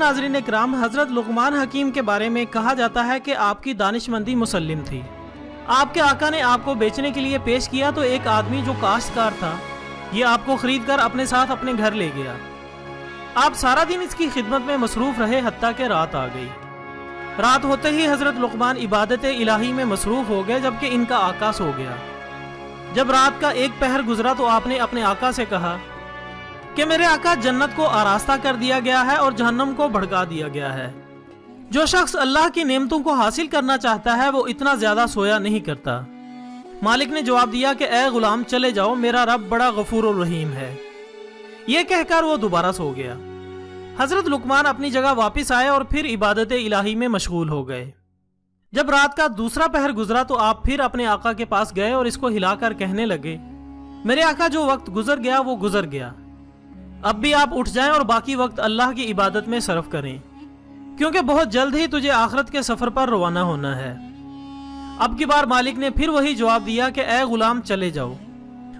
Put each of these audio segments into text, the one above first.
नाज़रीन इकराम, हज़रत लुक़मान हकीम के बारे में कहा जाता है कि आपकी दानिशमंदी मुसल्लिम थी। आपके आका ने आपको बेचने के लिए पेश किया तो एक आदमी जो काश्तकार था, ये आपको ख़रीद कर अपने साथ अपने घर ले गया। आप सारा दिन इसकी खिदमत में मसरूफ़ रहे, हत्ता कि रात आ गई। रात होते ही हज़रत लुक़मान इबादत इलाही में मसरूफ़ हो गए, जबकि इनका आका सो गया। जब रात का एक पहर गुजरा तो आपने अपने आका से कहा कि मेरे आका, जन्नत को आरास्ता कर दिया गया है और जहन्नम को भड़का दिया गया है। जो शख्स अल्लाह की नेमतों को हासिल करना चाहता है वो इतना ज्यादा सोया नहीं करता। मालिक ने जवाब दिया कि ए गुलाम, चले जाओ, मेरा रब बड़ा गफूर और रहीम है। ये कहकर वो दोबारा सो गया। हजरत लुक़मान अपनी जगह वापस आए और फिर इबादत इलाही में मशगूल हो गए। जब रात का दूसरा पहर गुजरा तो आप फिर अपने आका के पास गए और इसको हिलाकर कहने लगे, मेरे आका, जो वक्त गुजर गया वो गुजर गया। अब भी आप उठ जाएं और बाकी वक्त अल्लाह की इबादत में सर्फ करें, क्योंकि बहुत जल्द ही तुझे आखिरत के सफर पर रवाना होना है। अब की बार मालिक ने फिर वही जवाब दिया कि ए गुलाम, चले जाओ,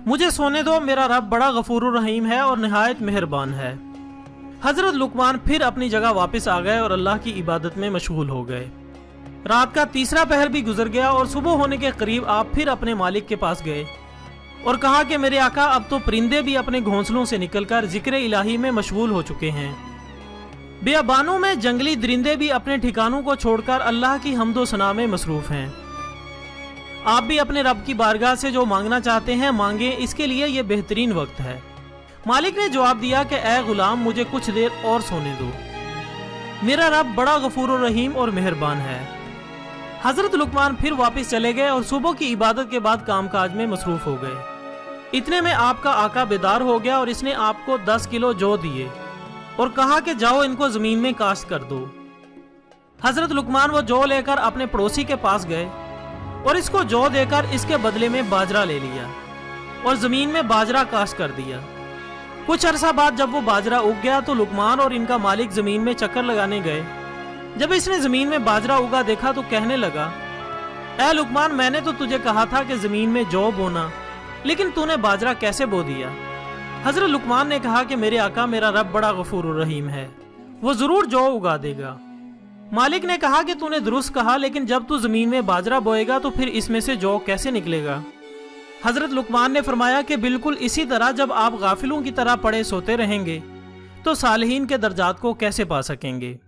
मुझे सोने दो, मेरा रब बड़ा गफूर रहीम है और निहायत मेहरबान है। हजरत लुक़मान फिर अपनी जगह वापस आ गए और अल्लाह की इबादत में मशगूल हो गए। रात का तीसरा पहर भी गुजर गया और सुबह होने के करीब आप फिर अपने मालिक के पास गए और कहा कि मेरे आका, अब तो परिंदे भी अपने घोंसलों से निकलकर जिक्र इलाही में मशगूल हो चुके हैं। बियाबानों में जंगली दरिंदे भी अपने ठिकानों को छोड़कर अल्लाह की हम्दो सना में मसरूफ हैं। आप भी अपने रब की बारगाह से जो मांगना चाहते हैं मांगे, इसके लिए ये बेहतरीन वक्त है। मालिक ने जवाब दिया कि ए गुलाम, मुझे कुछ देर और सोने दो, मेरा रब बड़ा गफूर रहीम और मेहरबान है। हजरत लुक़मान फिर वापस चले गए और सुबह की इबादत के बाद कामकाज में मसरूफ हो गए। इतने में आपका आका बेदार हो गया और इसने आपको 10 किलो जौ दिए और कहा कि जाओ, इनको जमीन में काश्त कर दो। हजरत लुक़मान वो जौ लेकर अपने पड़ोसी के पास गए और इसको जौ देकर इसके बदले में बाजरा ले लिया और जमीन में बाजरा काश्त कर दिया। कुछ अरसा बाद जब वो बाजरा उग गया तो लुक़मान और इनका मालिक जमीन में चक्कर लगाने गए। जब इसने जमीन में बाजरा उगा देखा तो कहने लगा, ए लुक़मान, मैंने तो तुझे कहा था कि जमीन में जौ बोना, लेकिन तूने बाजरा कैसे बो दिया? हजरत लुक़मान ने कहा कि मेरे आका, मेरा रब बड़ा गफूर रहीम है, वो जरूर जौ उगा देगा। मालिक ने कहा कि तूने दुरुस्त कहा, लेकिन जब तू जमीन में बाजरा बोएगा तो फिर इसमें से जौ कैसे निकलेगा? हजरत लुक़मान ने फरमाया कि बिल्कुल इसी तरह जब आप गाफिलों की तरह पड़े सोते रहेंगे तो सालिहीन के दर्जात को कैसे पा सकेंगे।